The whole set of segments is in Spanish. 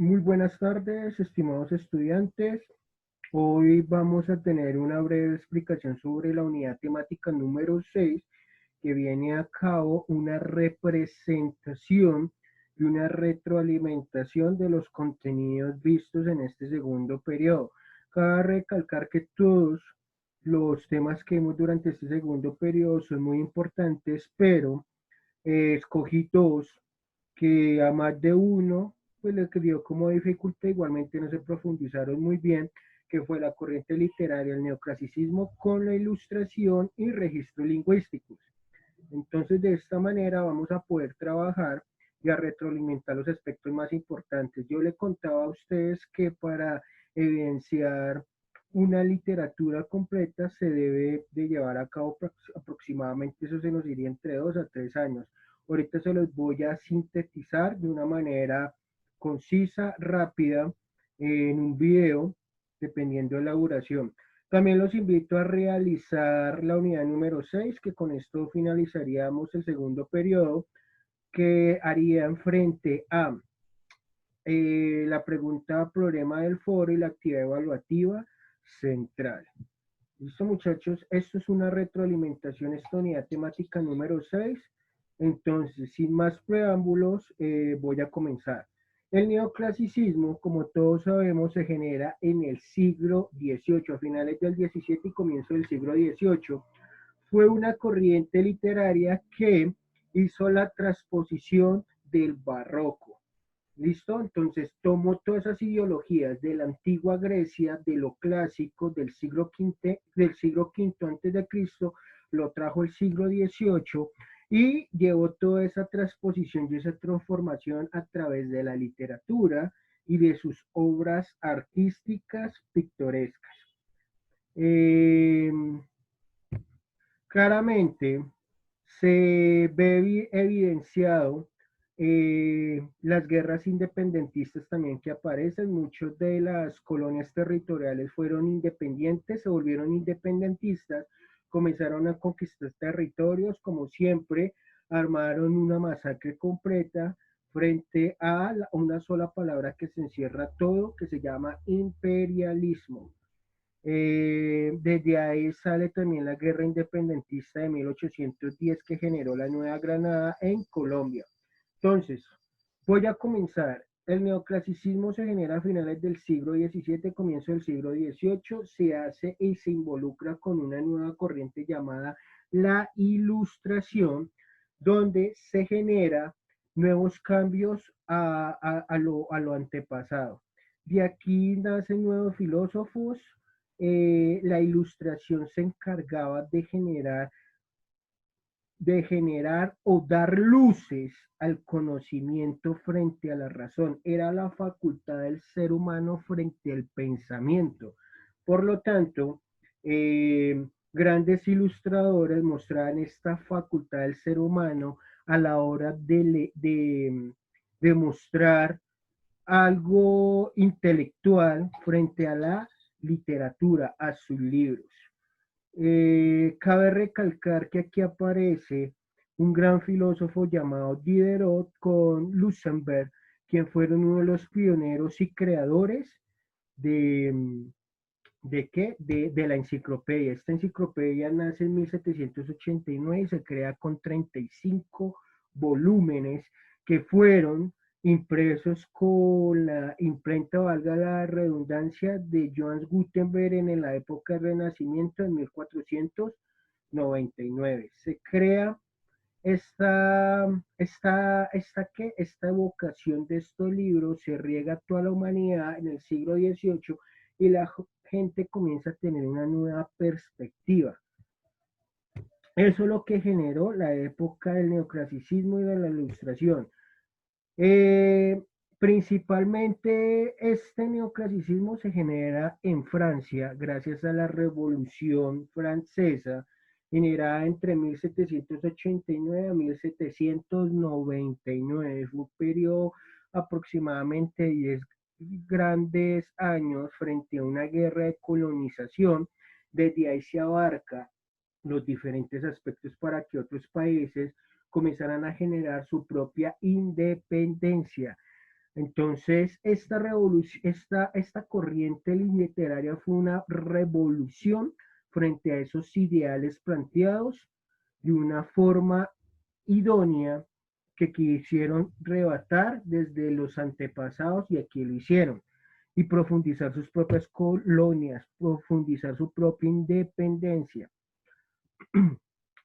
Muy buenas tardes, estimados estudiantes. Hoy vamos a tener una breve explicación sobre la unidad temática número 6, que viene a cabo una representación y una retroalimentación de los contenidos vistos en este segundo periodo. Cabe recalcar que todos los temas que vimos durante este segundo periodo son muy importantes, pero escogí dos que a más de uno pues le dio como dificultad, igualmente no se profundizaron muy bien, que fue la corriente literaria, el neoclasicismo con la ilustración y registros lingüísticos. Entonces, de esta manera vamos a poder trabajar y a retroalimentar los aspectos más importantes. Yo le contaba a ustedes que para evidenciar una literatura completa se debe de llevar a cabo aproximadamente, eso se nos iría entre 2 a 3 años. Ahorita se los voy a sintetizar de una manera concisa, rápida, en un video, dependiendo de la duración. También los invito a realizar la unidad número 6, que con esto finalizaríamos el segundo periodo, que haría frente a la pregunta problema del foro y la actividad evaluativa central. Listo, muchachos, esto es una retroalimentación, esta unidad temática número 6. Entonces, sin más preámbulos, voy a comenzar. El neoclasicismo, como todos sabemos, se genera en el siglo XVIII, a finales del XVII y comienzo del siglo XVIII. Fue una corriente literaria que hizo la transposición del barroco. ¿Listo? Entonces tomó todas esas ideologías de la antigua Grecia, de lo clásico, del siglo V antes de Cristo, lo trajo el siglo XVIII y llevó toda esa transposición y esa transformación a través de la literatura y de sus obras artísticas pictorescas. Eh, Claramente se ve evidenciado las guerras independentistas también que aparecen. Muchas de las colonias territoriales fueron independientes, se volvieron independentistas, comenzaron a conquistar territorios, como siempre, armaron una masacre completa frente a una sola palabra que se encierra todo, que se llama imperialismo. Desde ahí sale también la guerra independentista de 1810 que generó la Nueva Granada en Colombia. Entonces, voy a comenzar. El neoclasicismo se genera a finales del siglo XVII, comienzo del siglo XVIII, se hace y se involucra con una nueva corriente llamada la Ilustración, donde se genera nuevos cambios a lo antepasado. De aquí nacen nuevos filósofos. La ilustración se encargaba de generar o dar luces al conocimiento frente a la razón. Era la facultad del ser humano frente al pensamiento. Por lo tanto, grandes ilustradores mostraban esta facultad del ser humano a la hora de mostrar algo intelectual frente a la literatura, a sus libros. Cabe recalcar que aquí aparece un gran filósofo llamado Diderot con Luxemburg, quien fueron uno de los pioneros y creadores de, ¿de qué? De la enciclopedia. Esta enciclopedia nace en 1789 y se crea con 35 volúmenes que fueron impresos con la imprenta, valga la redundancia, de Johannes Gutenberg en la época del Renacimiento en 1499. Se crea esta evocación de estos libros, se riega a toda la humanidad en el siglo XVIII y la gente comienza a tener una nueva perspectiva. Eso es lo que generó la época del neoclasicismo y de la ilustración. Eh, Principalmente este neoclasicismo se genera en Francia gracias a la Revolución Francesa, generada entre 1789 a 1799. Fue un periodo aproximadamente 10 grandes años frente a una guerra de colonización. Desde ahí se abarca los diferentes aspectos para que otros países comenzaran a generar su propia independencia. Entonces, esta corriente literaria fue una revolución frente a esos ideales planteados de una forma idónea que quisieron rebatar desde los antepasados y aquí lo hicieron, y profundizar sus propias colonias, profundizar su propia independencia.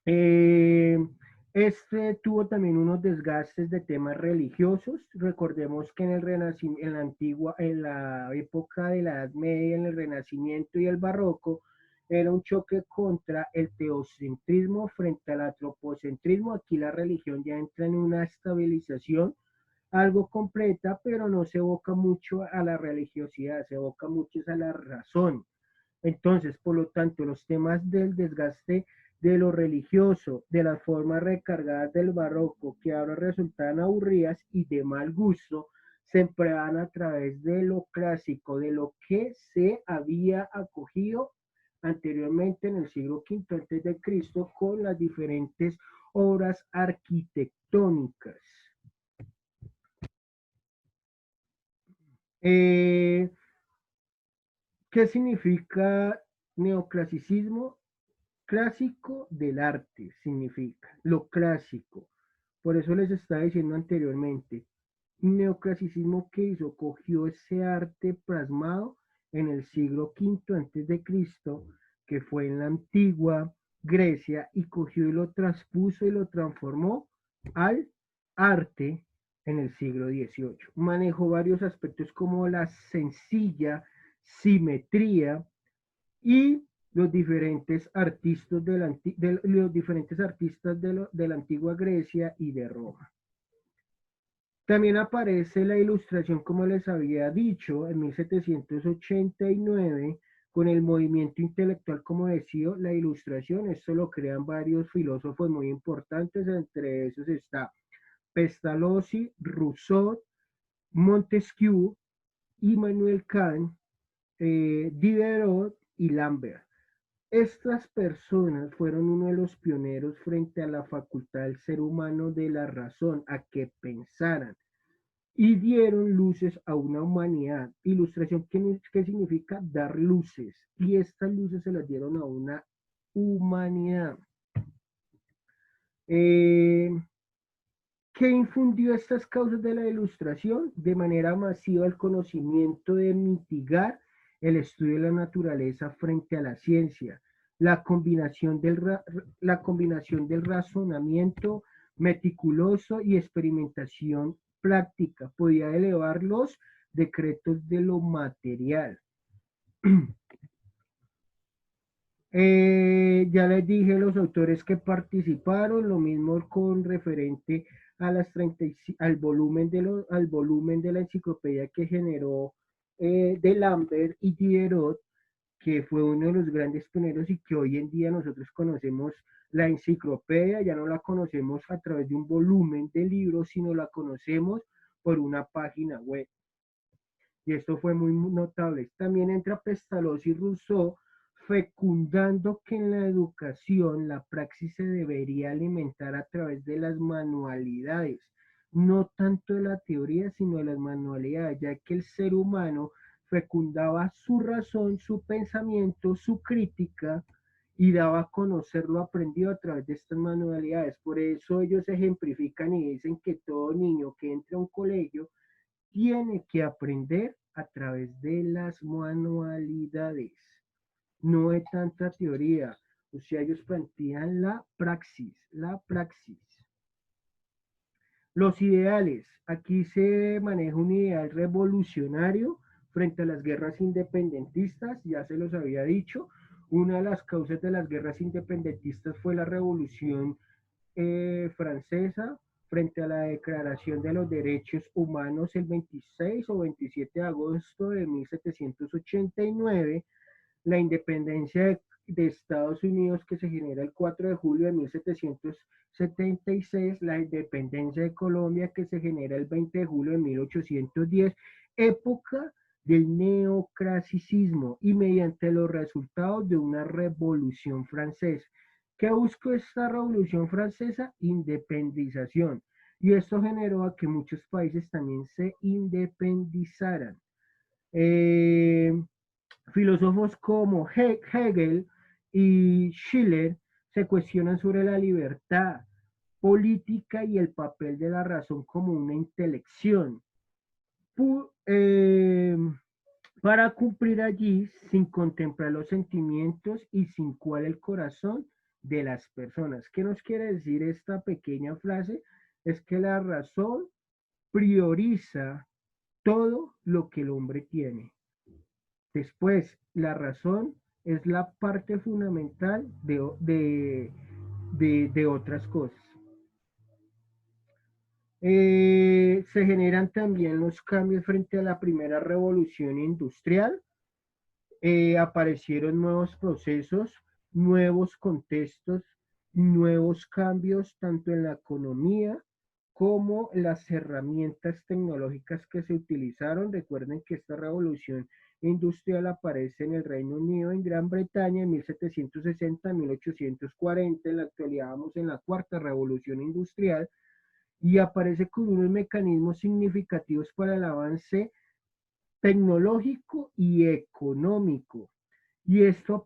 Eh, este tuvo también unos desgastes de temas religiosos. Recordemos que en el Renacimiento, en la época de la Edad Media, en el Renacimiento y el Barroco, era un choque contra el teocentrismo frente al antropocentrismo. Aquí la religión ya entra en una estabilización algo completa, pero no se evoca mucho a la religiosidad, se evoca mucho a la razón. Entonces, por lo tanto, los temas del desgaste de lo religioso, de las formas recargadas del barroco, que ahora resultan aburridas y de mal gusto, se emplean a través de lo clásico, de lo que se había acogido anteriormente en el siglo V antes de Cristo con las diferentes obras arquitectónicas. Eh, ¿Qué significa neoclasicismo? Clásico del arte significa lo clásico. Por eso les estaba diciendo anteriormente, neoclasicismo que hizo, cogió ese arte plasmado en el siglo V antes de Cristo, que fue en la antigua Grecia, y cogió y lo transpuso y lo transformó al arte en el siglo XVIII. Manejó varios aspectos como la sencilla simetría y los diferentes artistas de la antigua Grecia y de Roma. También aparece la ilustración, como les había dicho, en 1789, con el movimiento intelectual, como decía, la ilustración. Esto lo crean varios filósofos muy importantes, entre esos está Pestalozzi, Rousseau, Montesquieu, Immanuel Kant, Diderot y Lambert. Estas personas fueron uno de los pioneros frente a la facultad del ser humano de la razón, a que pensaran, y dieron luces a una humanidad. Ilustración, ¿qué significa? Dar luces. Y estas luces se las dieron a una humanidad. Eh, ¿Qué infundió estas causas de la ilustración? De manera masiva el conocimiento de mitigar el estudio de la naturaleza frente a la ciencia, la combinación del razonamiento meticuloso y experimentación práctica podía elevar los decretos de lo material. Ya les dije los autores que participaron, lo mismo con referente a las 30, al volumen de la enciclopedia que generó de Lambert y Diderot, que fue uno de los grandes pioneros y que hoy en día nosotros conocemos la enciclopedia, ya no la conocemos a través de un volumen de libros, sino la conocemos por una página web. Y esto fue muy notable. También entra Pestalozzi y Rousseau fecundando que en la educación la praxis se debería alimentar a través de las manualidades, no tanto de la teoría, sino de las manualidades, ya que el ser humano fecundaba su razón, su pensamiento, su crítica y daba a conocer lo aprendido a través de estas manualidades. Por eso ellos ejemplifican y dicen que todo niño que entre a un colegio tiene que aprender a través de las manualidades, no de tanta teoría. O sea, ellos plantean la praxis, la praxis. Los ideales. Aquí se maneja un ideal revolucionario frente a las guerras independentistas, ya se los había dicho. Una de las causas de las guerras independentistas fue la revolución francesa frente a la Declaración de los Derechos Humanos el 26 o 27 de agosto de 1789, la independencia de Estados Unidos que se genera el 4 de julio de 1776, la independencia de Colombia que se genera el 20 de julio de 1810, época del neoclasicismo y mediante los resultados de una revolución francesa. ¿Qué buscó esta revolución francesa? Independización. y esto generó a que muchos países también se independizaran. Eh, Filósofos como Hegel y Schiller se cuestionan sobre la libertad política y el papel de la razón como una intelección. Pu- eh, para cumplir allí sin contemplar los sentimientos y sin cual el corazón de las personas. ¿Qué nos quiere decir esta pequeña frase? Es que la razón prioriza todo lo que el hombre tiene. Después, la razón es la parte fundamental de otras cosas. Se generan también los cambios frente a la primera revolución industrial. Aparecieron nuevos procesos, nuevos contextos, nuevos cambios tanto en la economía como las herramientas tecnológicas que se utilizaron. Recuerden que esta revolución industrial aparece en el Reino Unido, en Gran Bretaña, en 1760, 1840. En la actualidad vamos en la cuarta revolución industrial y aparece con unos mecanismos significativos para el avance tecnológico y económico. Y esto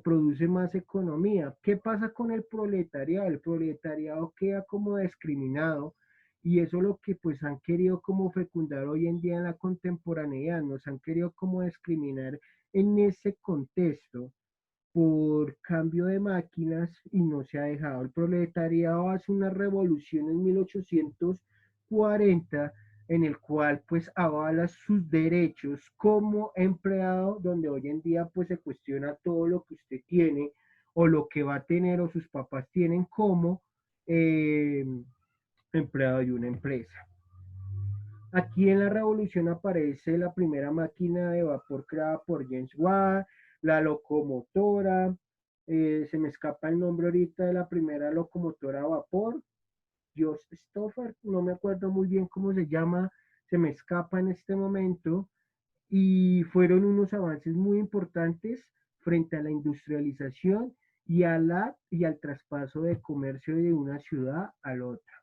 produce más economía. ¿Qué pasa con el proletariado? El proletariado queda como discriminado y eso es lo que pues han querido como fecundar hoy en día en la contemporaneidad, nos han querido como discriminar en ese contexto por cambio de máquinas y no se ha dejado. El proletariado hace una revolución en 1840 en el cual pues avala sus derechos como empleado, donde hoy en día pues se cuestiona todo lo que usted tiene o lo que va a tener o sus papás tienen como eh, empleado de una empresa. Aquí en la revolución aparece la primera máquina de vapor creada por James Watt, la locomotora, se me escapa el nombre ahorita de la primera locomotora a vapor, Jos Stoffer, no me acuerdo muy bien cómo se llama, se me escapa en este momento, y fueron unos avances muy importantes frente a la industrialización y al traspaso de comercio de una ciudad a la otra.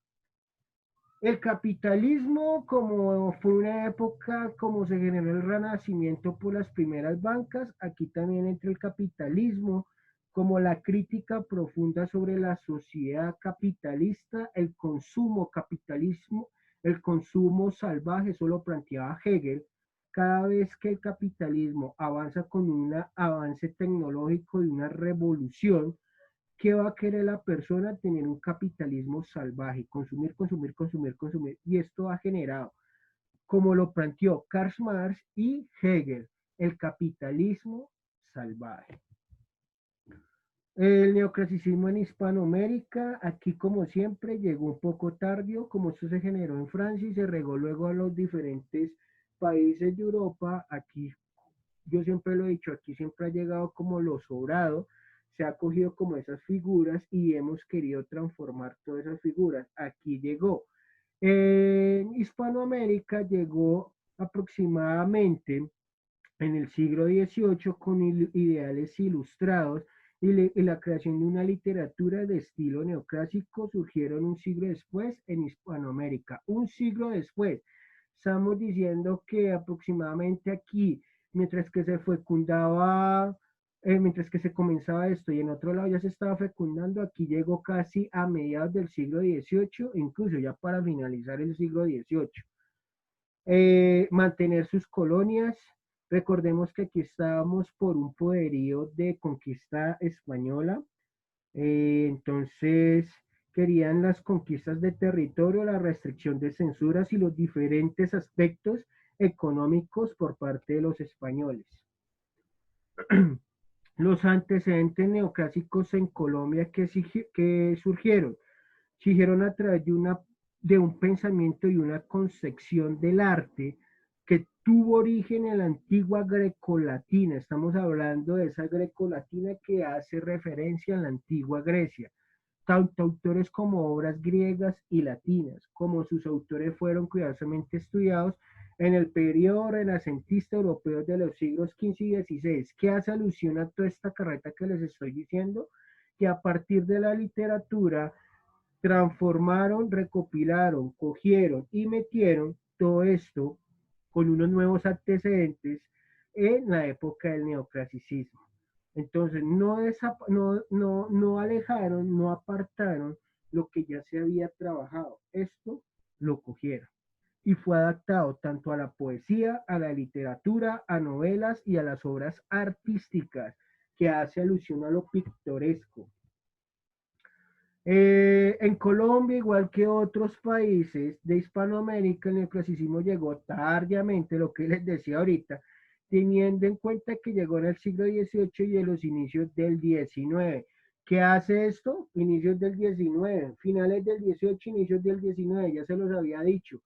El capitalismo, como fue una época como se generó el renacimiento por las primeras bancas, aquí también entra el capitalismo, como la crítica profunda sobre la sociedad capitalista, el consumo capitalismo, el consumo salvaje, eso lo planteaba Hegel. Cada vez que el capitalismo avanza con un avance tecnológico y una revolución, ¿qué va a querer la persona? Tener un capitalismo salvaje, consumir, consumir, consumir, consumir. Y esto ha generado, como lo planteó Karl Marx y Hegel, el capitalismo salvaje. El neoclasicismo en Hispanoamérica, aquí como siempre llegó un poco tardío, como esto se generó en Francia y se regó luego a los diferentes países de Europa, aquí yo siempre lo he dicho, aquí siempre ha llegado como lo sobrado, se ha cogido como esas figuras y hemos querido transformar todas esas figuras. Aquí llegó. En Hispanoamérica llegó aproximadamente en el siglo XVIII con ideales ilustrados y la creación de una literatura de estilo neoclásico surgieron un siglo después en Hispanoamérica. Un siglo después. Estamos diciendo que aproximadamente aquí, mientras que se fecundaba, mientras que se comenzaba esto y en otro lado ya se estaba fecundando, aquí llegó casi a mediados del siglo XVIII, incluso ya para finalizar el siglo XVIII. Mantener sus colonias. Recordemos que aquí estábamos por un poderío de conquista española, entonces querían las conquistas de territorio, la restricción de censuras y los diferentes aspectos económicos por parte de los españoles. Los antecedentes neoclásicos en Colombia que surgieron a través de un pensamiento y una concepción del arte que tuvo origen en la antigua grecolatina. Estamos hablando de esa grecolatina que hace referencia a la antigua Grecia. Tanto autores como obras griegas y latinas, como sus autores fueron cuidadosamente estudiados en el periodo renacentista europeo de los siglos XV y XVI, que hace alusión a toda esta carreta que les estoy diciendo, que a partir de la literatura transformaron, recopilaron, cogieron y metieron todo esto con unos nuevos antecedentes en la época del neoclasicismo. Entonces, no alejaron, no apartaron lo que ya se había trabajado. Esto lo cogieron y fue adaptado tanto a la poesía, a la literatura, a novelas y a las obras artísticas, que hace alusión a lo pictoresco. En Colombia, igual que otros países de Hispanoamérica, el neoclasicismo llegó tardíamente, lo que les decía ahorita, teniendo en cuenta que llegó en el siglo XVIII y en los inicios del XIX. ¿Qué hace esto? Inicios del XIX, finales del XVIII, inicios del XIX, ya se los había dicho.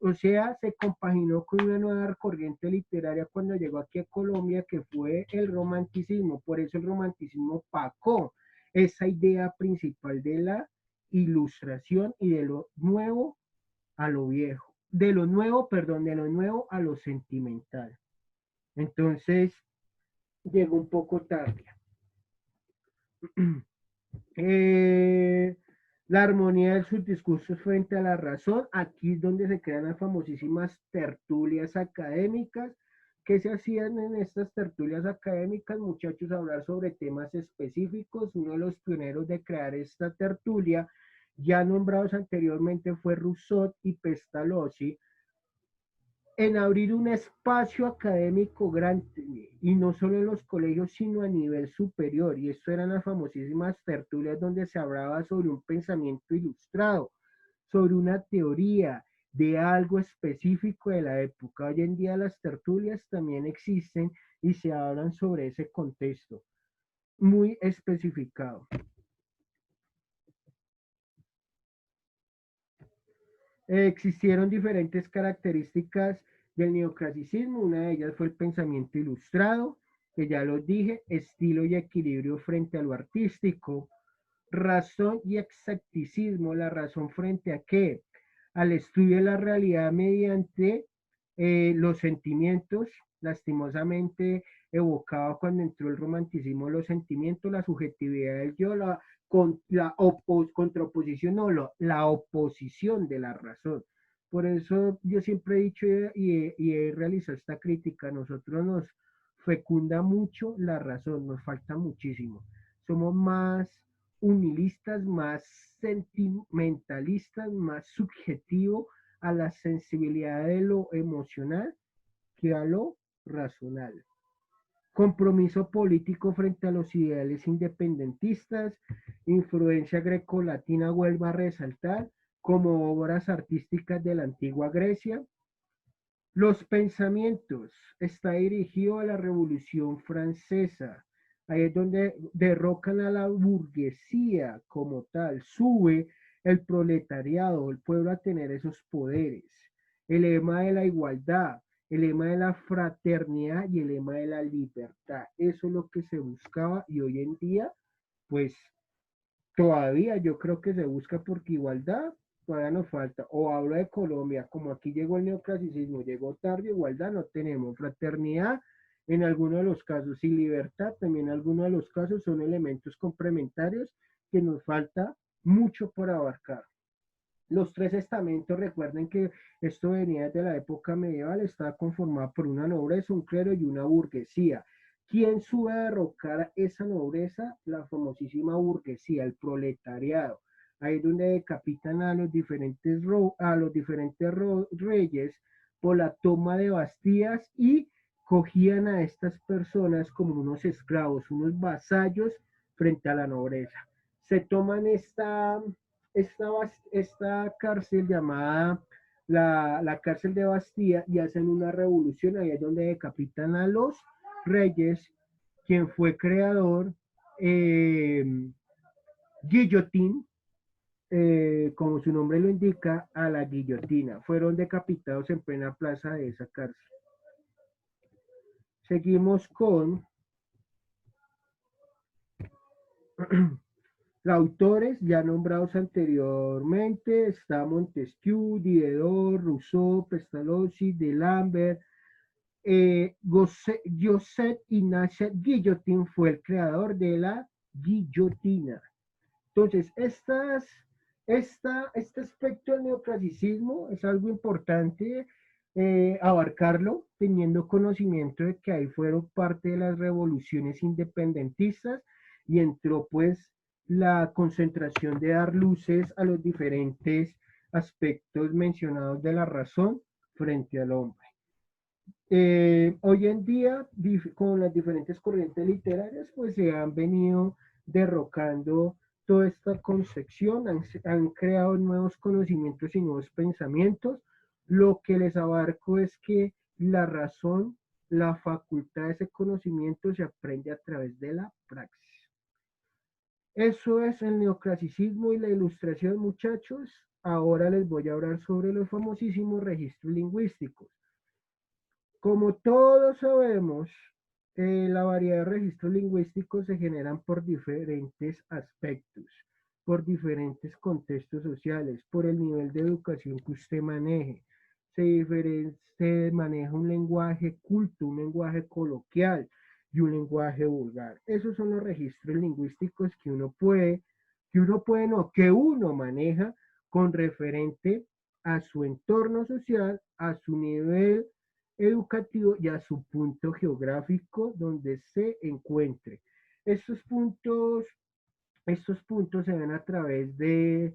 O sea, se compaginó con una nueva corriente literaria cuando llegó aquí a Colombia, que fue el romanticismo. Por eso el romanticismo opacó esa idea principal de la ilustración y de lo nuevo a lo viejo. De lo nuevo, perdón, de lo nuevo a lo sentimental. Entonces, llegó un poco tarde. La armonía de sus discursos frente a la razón, aquí es donde se crean las famosísimas tertulias académicas. ¿Qué se hacían en estas tertulias académicas, muchachos? Hablar sobre temas específicos. Uno de los pioneros de crear esta tertulia, ya nombrados anteriormente, fue Rousseau y Pestalozzi, en abrir un espacio académico grande, y no solo en los colegios, sino a nivel superior. Y esto eran las famosísimas tertulias donde se hablaba sobre un pensamiento ilustrado, sobre una teoría de algo específico de la época. Hoy en día las tertulias también existen y se hablan sobre ese contexto muy especificado. Existieron diferentes características del neoclasicismo. Una de ellas fue el pensamiento ilustrado, que ya lo dije, estilo y equilibrio frente a lo artístico, razón y escepticismo. La razón frente a qué? Al estudio de la realidad mediante los sentimientos. Lastimosamente evocado cuando entró el romanticismo, los sentimientos, la subjetividad del yo, la contraposición o la oposición de la razón. Por eso yo siempre he dicho y he realizado esta crítica: a nosotros nos fecunda mucho la razón, nos falta muchísimo. Somos más unilistas, más sentimentalistas, más subjetivo a la sensibilidad de lo emocional que a lo racional. Compromiso político frente a los ideales independentistas, influencia grecolatina vuelve a resaltar como obras artísticas de la antigua Grecia. Los pensamientos está dirigido a la Revolución Francesa. Ahí es donde derrocan a la burguesía como tal, sube el proletariado, el pueblo, a tener esos poderes. El lema de la igualdad, el lema de la fraternidad y el lema de la libertad. Eso es lo que se buscaba, y hoy en día, pues todavía yo creo que se busca, porque igualdad todavía nos falta. O hablo de Colombia, como aquí llegó el neoclasicismo, llegó tarde, igualdad no tenemos, fraternidad en algunos de los casos y libertad también en algunos de los casos son elementos complementarios que nos falta mucho por abarcar. Los tres estamentos, recuerden que esto venía de la época medieval, estaba conformado por una nobleza, un clero y una burguesía. ¿Quién sube a derrocar esa nobleza? La famosísima burguesía, el proletariado. Ahí es donde decapitan a los diferentes reyes por la toma de Bastías, y cogían a estas personas como unos esclavos, unos vasallos frente a la nobleza. Se toman esta, esta cárcel llamada la cárcel de Bastilla, y hacen una revolución. Ahí es donde decapitan a los reyes, quien fue creador, eh, Guillotín, como su nombre lo indica, a la guillotina. Fueron decapitados en plena plaza de esa cárcel. Seguimos con los autores ya nombrados anteriormente. Está Montesquieu, Diderot, Rousseau, Pestalozzi, D'Alembert. Joseph Ignace Guillotin fue el creador de la guillotina. Entonces, Este aspecto del neoclasicismo es algo importante abarcarlo, teniendo conocimiento de que ahí fueron parte de las revoluciones independentistas y entró pues la concentración de dar luces a los diferentes aspectos mencionados de la razón frente al hombre. Hoy en día, con las diferentes corrientes literarias, pues se han venido derrocando toda esta concepción, han creado nuevos conocimientos y nuevos pensamientos. Lo que les abarco es que la razón, la facultad de ese conocimiento se aprende a través de la praxis. Eso es el neoclasicismo y la ilustración, muchachos. Ahora les voy a hablar sobre los famosísimos registros lingüísticos. Como todos sabemos, la variedad de registros lingüísticos se generan por diferentes aspectos, por diferentes contextos sociales, por el nivel de educación que usted maneje. Se maneja un lenguaje culto, un lenguaje coloquial y un lenguaje vulgar. Esos son los registros lingüísticos que uno maneja con referente a su entorno social, a su nivel educativo y a su punto geográfico donde se encuentre. Estos puntos, estos puntos se ven a través de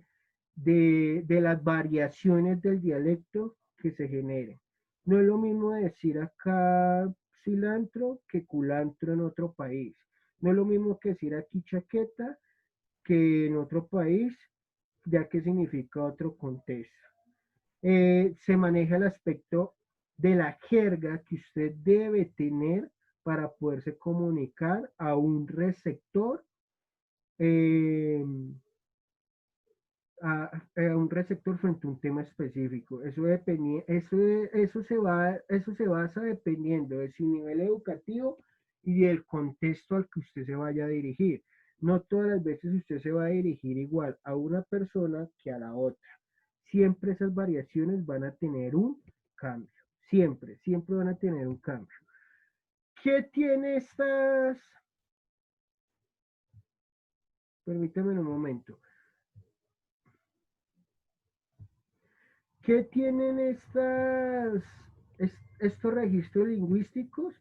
las variaciones del dialecto que se generen. No es lo mismo decir acá cilantro que culantro en otro país. No es lo mismo que decir aquí chaqueta que en otro país, ya que significa otro contexto. Se maneja el aspecto de la jerga que usted debe tener para poderse comunicar a un receptor, eh, a un receptor frente a un tema específico. Eso se basa dependiendo de su nivel educativo y del contexto al que usted se vaya a dirigir. No todas las veces usted se va a dirigir igual a una persona que a la otra. Siempre esas variaciones van a tener un cambio. Siempre, siempre van a tener un cambio. ¿Qué tiene estas? Permítame un momento. ¿Qué tienen estos registros lingüísticos?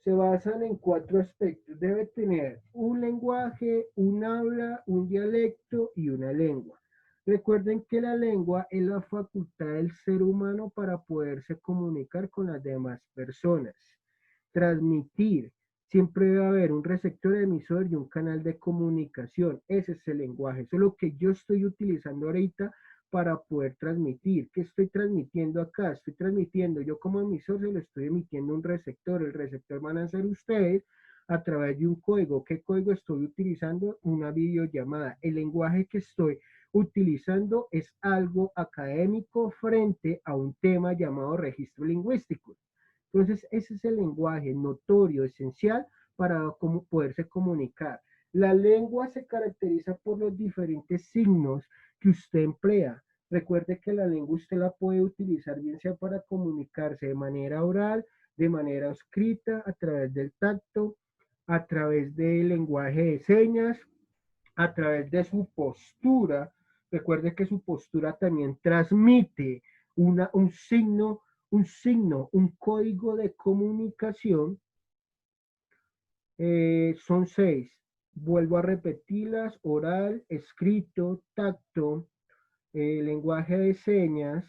Se basan en cuatro aspectos. Debe tener un lenguaje, un habla, un dialecto y una lengua. Recuerden que la lengua es la facultad del ser humano para poderse comunicar con las demás personas. Transmitir. Siempre debe haber un receptor emisor y un canal de comunicación. Ese es el lenguaje. Eso es lo que yo estoy utilizando ahorita para poder transmitir. ¿Qué estoy transmitiendo acá? Estoy transmitiendo, yo como emisor se lo estoy emitiendo un receptor. El receptor van a ser ustedes a través de un código. ¿Qué código estoy utilizando? Una videollamada. El lenguaje que estoy utilizando es algo académico frente a un tema llamado registro lingüístico. Entonces, ese es el lenguaje notorio, esencial para poderse comunicar. La lengua se caracteriza por los diferentes signos que usted emplea. Recuerde que la lengua usted la puede utilizar bien sea para comunicarse de manera oral, de manera escrita, a través del tacto, a través del lenguaje de señas, a través de su postura. Recuerde que su postura también transmite un código de comunicación. Son 6. Vuelvo a repetirlas: oral, escrito, tacto, lenguaje de señas,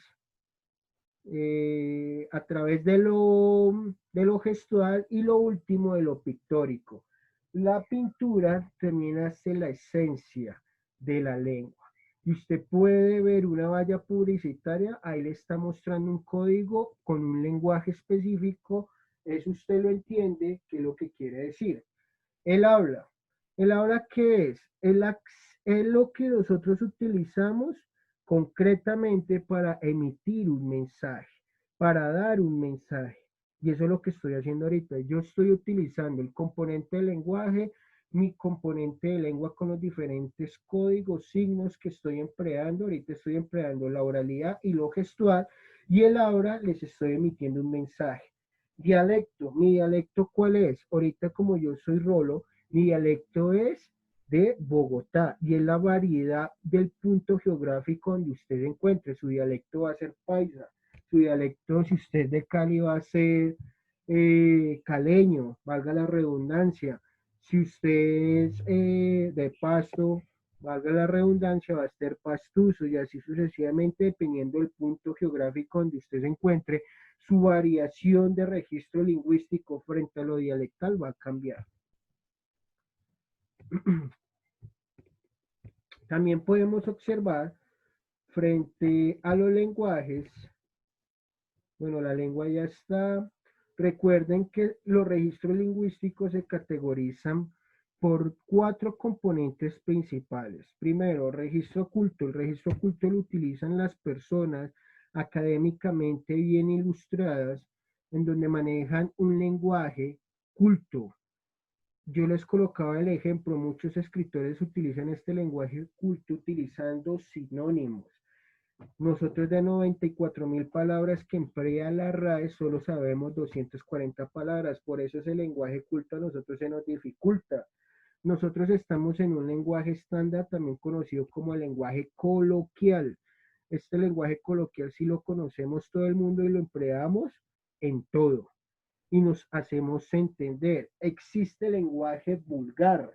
a través de lo gestual y lo último de lo pictórico. La pintura también hace la esencia de la lengua. Y usted puede ver una valla publicitaria, ahí le está mostrando un código con un lenguaje específico, eso usted lo entiende, qué es lo que quiere decir. El habla. ¿El habla qué es? Es lo que nosotros utilizamos concretamente para emitir un mensaje, para dar un mensaje. Y eso es lo que estoy haciendo ahorita. Yo estoy utilizando el componente del lenguaje, mi componente de lengua con los diferentes códigos, signos que estoy empleando. Ahorita estoy empleando la oralidad y lo gestual. Y el ahora les estoy emitiendo un mensaje. Dialecto. ¿Mi dialecto cuál es? Ahorita como yo soy rolo, mi dialecto es de Bogotá y es la variedad del punto geográfico donde usted se encuentre. Su dialecto va a ser paisa, su dialecto, si usted es de Cali, va a ser caleño, valga la redundancia. Si usted es de Pasto, valga la redundancia, va a ser pastuso y así sucesivamente, dependiendo del punto geográfico donde usted se encuentre, su variación de registro lingüístico frente a lo dialectal va a cambiar. También podemos observar frente a los lenguajes, bueno, la lengua ya está. Recuerden que los registros lingüísticos se categorizan por 4 componentes principales. Primero, registro oculto. El registro oculto lo utilizan las personas académicamente bien ilustradas, en donde manejan un lenguaje culto. Yo les colocaba el ejemplo, muchos escritores utilizan este lenguaje culto utilizando sinónimos. Nosotros de 94.000 palabras que emplea la RAE solo sabemos 240 palabras, por eso ese lenguaje culto a nosotros se nos dificulta. Nosotros estamos en un lenguaje estándar, también conocido como el lenguaje coloquial. Este lenguaje coloquial sí lo conocemos todo el mundo y lo empleamos en todo y nos hacemos entender. Existe lenguaje vulgar.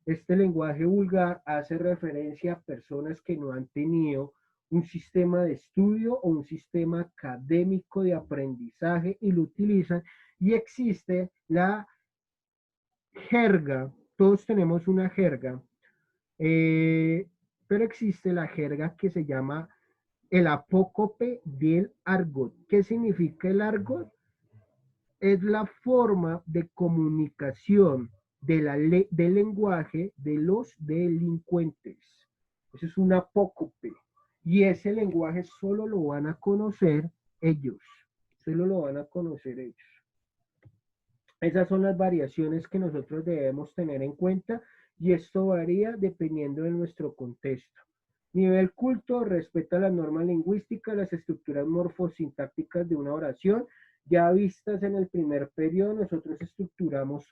Este lenguaje vulgar hace referencia a personas que no han tenido un sistema de estudio o un sistema académico de aprendizaje y lo utilizan. Y existe la jerga, todos tenemos una jerga, eh, pero existe la jerga que se llama el apócope del argot. ¿Qué significa el argot? Es la forma de comunicación del lenguaje de los delincuentes. Eso es un apócope. Y ese lenguaje solo lo van a conocer ellos. Solo lo van a conocer ellos. Esas son las variaciones que nosotros debemos tener en cuenta y esto varía dependiendo de nuestro contexto. Nivel culto respeta las normas lingüísticas, las estructuras morfosintácticas de una oración. Ya vistas en el primer periodo, nosotros estructuramos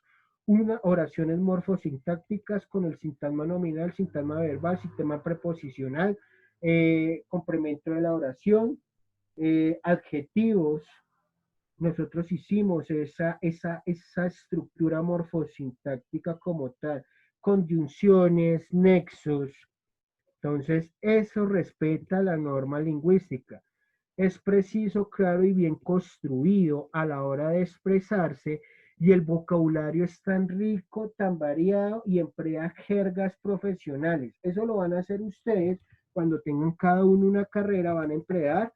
unas oraciones morfosintácticas con el sintagma nominal, sintagma verbal, sistema preposicional, complemento de la oración, adjetivos. Nosotros hicimos esa estructura morfosintáctica como tal, conjunciones, nexos. Entonces, eso respeta la norma lingüística. Es preciso, claro y bien construido a la hora de expresarse y el vocabulario es tan rico, tan variado y emplea jergas profesionales. Eso lo van a hacer ustedes cuando tengan cada uno una carrera, van a emplear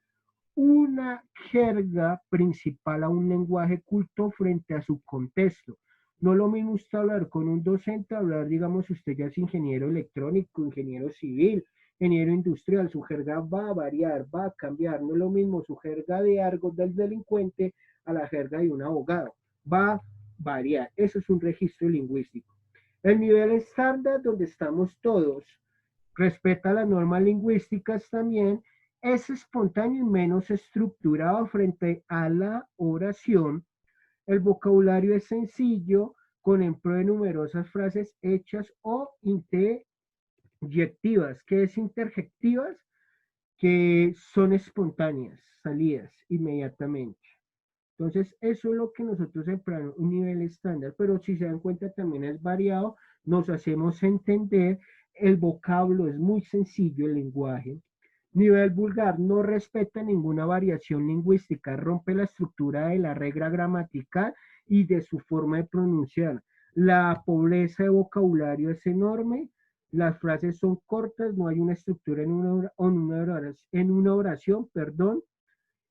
una jerga principal a un lenguaje culto frente a su contexto. No es lo mismo usted hablar con un docente, hablar, digamos, usted ya es ingeniero electrónico, ingeniero civil, ingeniero industrial, su jerga va a variar, va a cambiar. No es lo mismo su jerga de argot del delincuente a la jerga de un abogado. Va a variar. Eso es un registro lingüístico. El nivel estándar, donde estamos todos, respeta las normas lingüísticas también, es espontáneo y menos estructurado frente a la oración. El vocabulario es sencillo, con empleo de numerosas frases hechas o interjectivas. ¿Qué es interjectivas? Que son espontáneas, salidas inmediatamente. Entonces, eso es lo que nosotros empleamos, un nivel estándar, pero si se dan cuenta también es variado, nos hacemos entender, el vocablo es muy sencillo, el lenguaje. Nivel vulgar, no respeta ninguna variación lingüística, rompe la estructura de la regla gramatical y de su forma de pronunciar. La pobreza de vocabulario es enorme, las frases son cortas, no hay una estructura en una oración, perdón,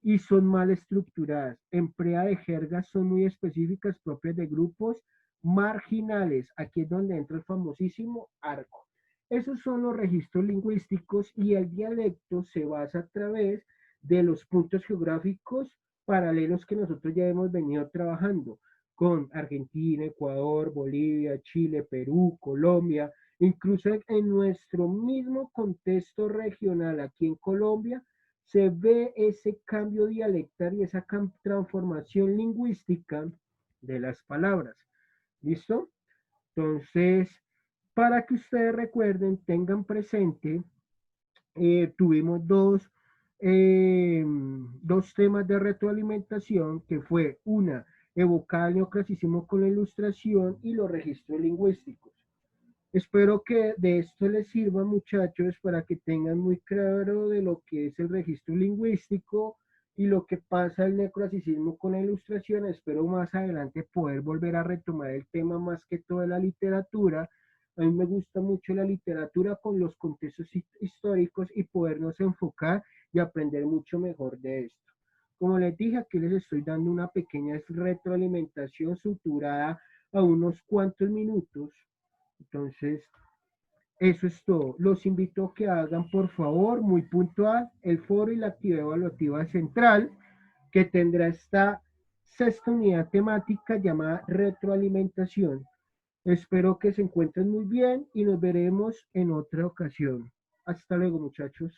y son mal estructuradas. Emplea de jergas son muy específicas, propias de grupos marginales. Aquí es donde entra el famosísimo arco. Esos son los registros lingüísticos y el dialecto se basa a través de los puntos geográficos paralelos que nosotros ya hemos venido trabajando con Argentina, Ecuador, Bolivia, Chile, Perú, Colombia, incluso en nuestro mismo contexto regional aquí en Colombia, se ve ese cambio dialectal y esa transformación lingüística de las palabras. ¿Listo? Entonces, Para que ustedes recuerden, tengan presente, tuvimos dos temas de retroalimentación, que fue una, evocar el neoclasicismo con la ilustración y los registros lingüísticos. Espero que de esto les sirva, muchachos, para que tengan muy claro de lo que es el registro lingüístico y lo que pasa el neoclasicismo con la ilustración. Espero más adelante poder volver a retomar el tema más que todo de la literatura. A mí me gusta mucho la literatura con los contextos históricos y podernos enfocar y aprender mucho mejor de esto. Como les dije, aquí les estoy dando una pequeña retroalimentación estructurada a unos cuantos minutos. Entonces, eso es todo. Los invito a que hagan, por favor, muy puntual, el foro y la actividad evaluativa central, que tendrá esta sexta unidad temática llamada retroalimentación. Espero que se encuentren muy bien y nos veremos en otra ocasión. Hasta luego, muchachos.